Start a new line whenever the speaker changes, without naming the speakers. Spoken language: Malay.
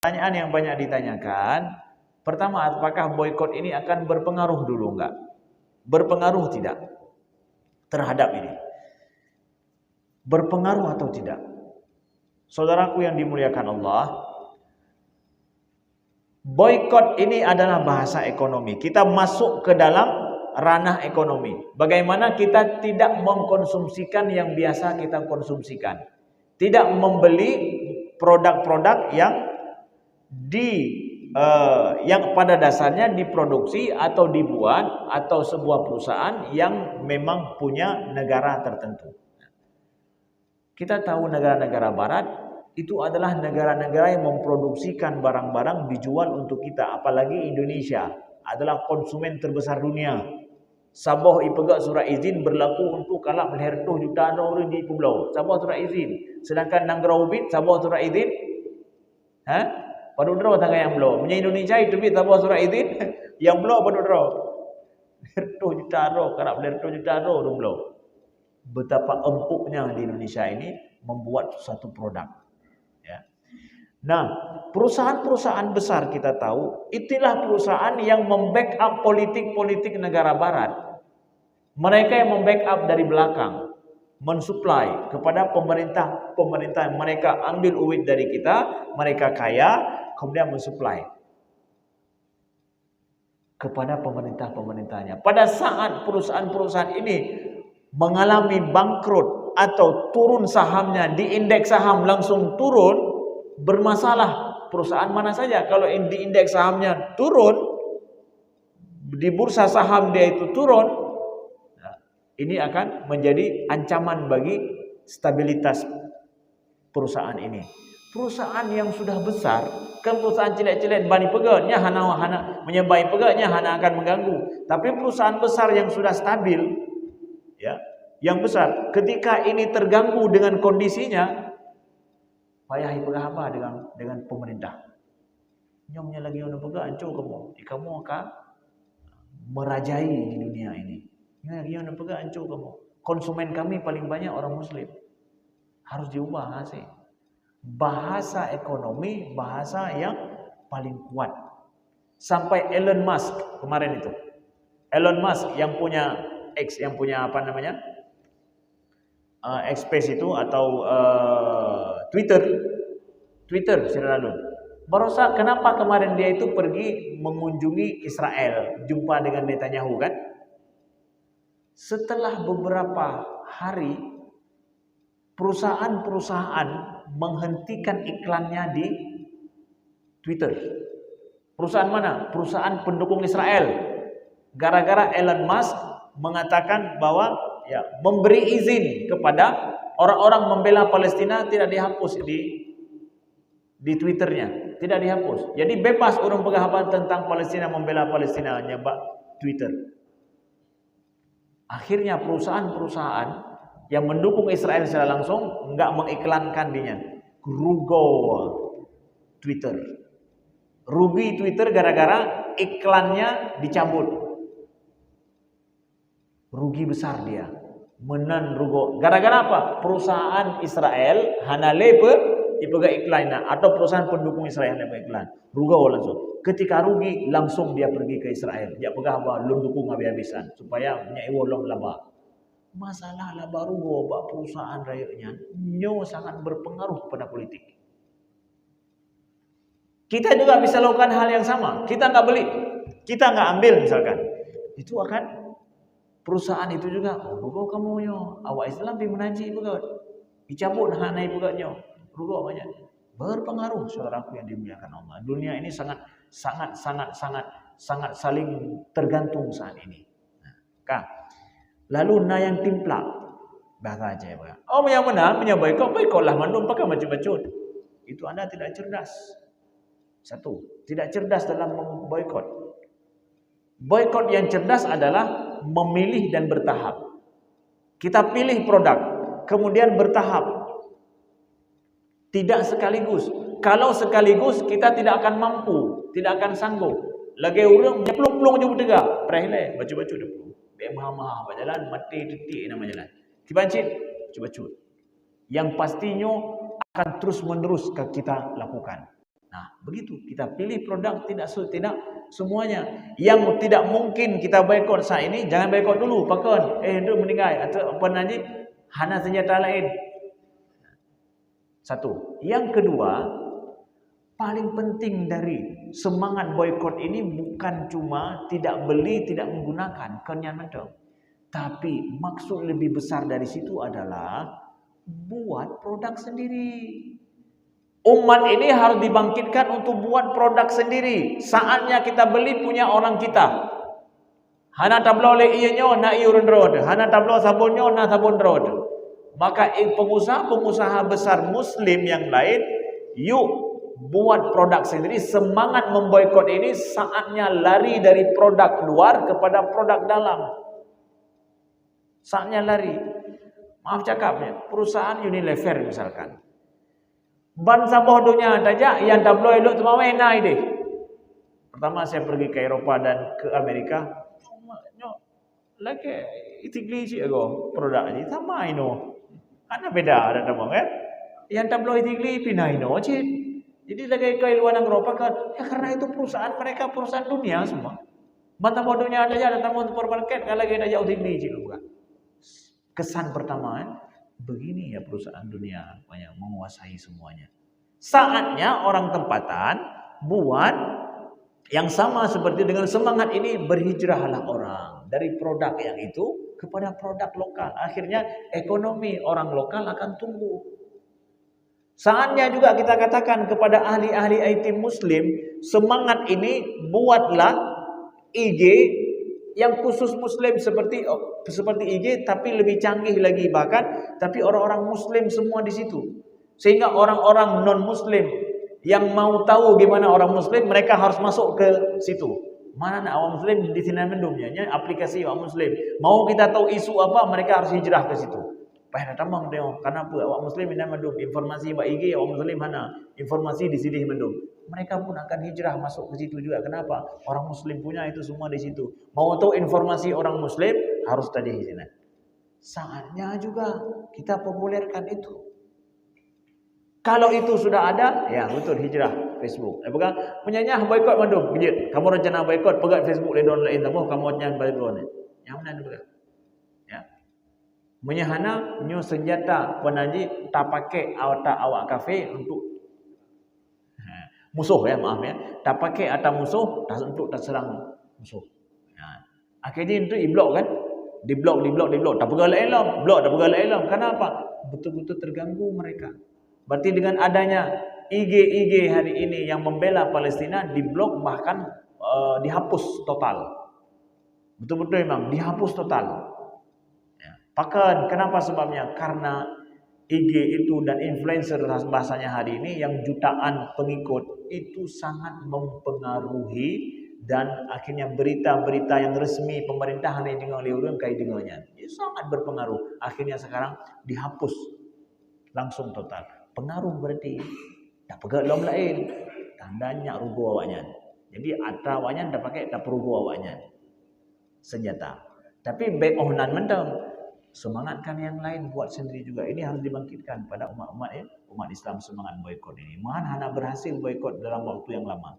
Pertanyaan yang banyak ditanyakan, pertama, apakah boykot ini akan berpengaruh dulu enggak? Berpengaruh tidak terhadap ini? Berpengaruh atau tidak? Saudaraku yang dimuliakan Allah, boykot ini adalah bahasa ekonomi. Kita masuk ke dalam ranah ekonomi. Bagaimana kita tidak mengkonsumsikan yang biasa kita konsumsikan. Tidak membeli produk-produk yang pada dasarnya diproduksi atau dibuat atau sebuah perusahaan yang memang punya negara tertentu. Kita tahu negara-negara barat itu adalah negara-negara yang memproduksikan barang-barang dijual untuk kita. Apalagi Indonesia adalah konsumen terbesar dunia. Sabah ipegak surat izin berlaku untuk kalap melhertuh jutaan orang di pulau. Sabah surat izin. Sedangkan Nanggara Ubin Sabah surat izin. Pada udara tangga yang belum. Punya Indonesia itu bit Sabah surat izin. Yang belum pada udara. Hertuh jutaan orang. Kalap melhertuh jutaan orang belum. Betapa empuknya di Indonesia ini membuat suatu produk. Ya. Nah, perusahaan-perusahaan besar kita tahu, itulah perusahaan yang membackup politik-politik negara barat. Mereka yang membackup dari belakang, mensuplai kepada pemerintah. Mereka ambil uang dari kita, mereka kaya, kemudian mensuplai kepada pemerintah-pemerintahnya. Pada saat perusahaan-perusahaan ini mengalami bangkrut atau turun sahamnya, di indeks saham langsung turun, bermasalah perusahaan mana saja. Kalau di indeks sahamnya turun, di bursa saham dia itu turun, ini akan menjadi ancaman bagi stabilitas perusahaan ini. Perusahaan yang sudah besar, kan perusahaan cilik-cilik bani pegatnya hana menyebai pegatnya hana akan mengganggu. Tapi perusahaan besar yang sudah stabil, ya, yang besar, ketika ini terganggu dengan kondisinya, payah ipegah apa dengan pemerintah. Nyomnya lagi ono pegah anco kamu akan merajai di dunia ini. Lagi ono pegah anco kamu. Konsumen kami paling banyak orang muslim. Harus diubah sih. Bahasa ekonomi, bahasa yang paling kuat. Sampai Elon Musk kemarin itu. Elon Musk yang punya X, yang punya apa namanya? X-Space itu atau Twitter secara lalu. Barusan kenapa kemarin dia itu pergi mengunjungi Israel, jumpa dengan Netanyahu kan? Setelah beberapa hari perusahaan-perusahaan menghentikan iklannya di Twitter. Perusahaan mana? Perusahaan pendukung Israel. Gara-gara Elon Musk mengatakan bahwa ya, memberi izin kepada orang-orang membela Palestina tidak dihapus di Twitternya, tidak dihapus. Jadi bebas orang penggahapan tentang Palestina, membela Palestina nyebab Twitter. Akhirnya perusahaan-perusahaan yang mendukung Israel secara langsung enggak mengiklankan dirinya. Rugi Twitter gara-gara iklannya dicabut. Rugi besar dia. Menan rugo. Gara-gara apa? Perusahaan Israel hana lepe ipega iklannya atau perusahaan pendukung Israel lepe iklan. Rugo langsung. Ketika rugi langsung dia pergi ke Israel. Dia pegah apa? Lu dukung habis-habisan supaya nya iwolong laba. Masalah lah baru gua perusahaan rakyatnya nyo sangat berpengaruh pada politik. Kita juga bisa lakukan hal yang sama. Kita nggak beli, kita nggak ambil misalkan, itu akan perusahaan itu juga. Rugo kamu nyo, awak Islam di menaji begat, dicabut hanai begatnya, rugo banyak. Berpengaruh, saudaraku yang dimuliakan Allah. Dunia ini sangat saling tergantung saat ini. Nah, lalu na yang timplak bahasa aja ya. Oh yang mana boykot lah mandum pakai macam-macam. Itu Anda tidak cerdas. Satu, tidak cerdas dalam memboykot. Boykot yang cerdas adalah memilih dan bertahap. Kita pilih produk, kemudian bertahap. Tidak sekaligus. Kalau sekaligus kita tidak akan mampu, tidak akan sanggup. Lagi orang nyeplung-plung je bertegak, prehile baca-baca dia. Mahal-mahal berjalan mati titik nama jalan. Dibancit, coba cut. Yang pastinya akan terus-menerus kita lakukan. Nah, begitu kita pilih produk tidak semuanya. Yang tidak mungkin kita boikot saat ini, jangan boikot dulu, pakon. Itu meninggal atau apa nanti hana senjata lain. Satu. Yang kedua, paling penting dari semangat boikot ini bukan cuma tidak beli, tidak menggunakan kenyaman, tapi maksud lebih besar dari situ adalah buat produk sendiri. Umat ini harus dibangkitkan untuk buat produk sendiri. Saatnya kita beli punya orang kita. Hana tablo le iyenyo na iurun road. Hana tablo sabunyo na sabun road. Maka pengusaha-pengusaha besar muslim yang lain, yuk buat produk sendiri. Semangat memboikot ini saatnya lari dari produk luar kepada produk dalam. Saatnya lari. Maaf cakapnya, perusahaan Unilever misalkan. Ban sabah dunia saja yang tabloid itu mau enai deh. Pertama saya pergi ke Eropa dan ke Amerika. Lagi itigli sih aku produk ini sama ino. Karena beda ada tambang kan. Yang tabloid itigli pindah ino cip. Jadi lagi ke luar Eropa kan. Ya karena itu perusahaan mereka perusahaan dunia semua. Ban sabah dunia saja ada tambang supermarket kalau lagi ada jauh itigli sih bukan. Kesan pertama begini ya perusahaan dunia banyak menguasai semuanya. Saatnya orang tempatan buat yang sama seperti dengan semangat ini, berhijrahlah orang dari produk yang itu kepada produk lokal. Akhirnya ekonomi orang lokal akan tumbuh. Saatnya juga kita katakan kepada ahli-ahli IT Muslim, semangat ini buatlah IG yang khusus Muslim seperti IG tapi lebih canggih lagi bahkan, tapi orang-orang Muslim semua di situ. Sehingga orang-orang non-Muslim yang mau tahu gimana orang Muslim, mereka harus masuk ke situ. Mana nak orang Muslim di sini mendumnya, aplikasi orang Muslim. Mau kita tahu isu apa, mereka harus hijrah ke situ. Payah tamang tengok, kenapa orang Muslim ini mendum informasi ba IG orang Muslim mana, informasi di sini mendum. Mereka pun akan hijrah masuk ke situ juga. Kenapa? Orang Muslim punya itu semua di situ. Mau tahu informasi orang Muslim harus tadi di sini. Saatnya juga kita populerkan itu. Kalau itu sudah ada, ya betul hijrah Facebook. Bukan menyanyah boikot mandum. Kamu rencana boikot pegat Facebook ledon lain tamu kamu nyang boikot. Yang mana juga? Ya. Menyahana nyu senjata penaji tak pakai awak kafe untuk musuh ya maaf ya. Tak pakai atau musuh untuk tak serang musuh. Ya. Akhirnya itu diblok kan? Diblok. Tak pegang elom, blok tak pegang elom. Kenapa? Betul-betul terganggu mereka. Berarti dengan adanya IG hari ini yang membela Palestina diblok bahkan dihapus total. Betul-betul memang dihapus total. Ya. Bahkan kenapa sebabnya? Karena IG itu dan influencer bahasanya hari ini yang jutaan pengikut itu sangat mempengaruhi dan akhirnya berita-berita yang resmi pemerintahan yang dengan liurun kayak dengannya. Itu sangat berpengaruh. Akhirnya sekarang dihapus langsung total. Pengaruh berarti tak pegat lom lain tandanya rugo awaknya. Jadi atra awaknya tak pakai tak perugo awaknya senjata. Tapi back onan mendam semangatkan yang lain buat sendiri juga. Ini harus dibangkitkan pada umat-umat umat Islam semangat boikot ini. Mahan hana berhasil boikot dalam waktu yang lama.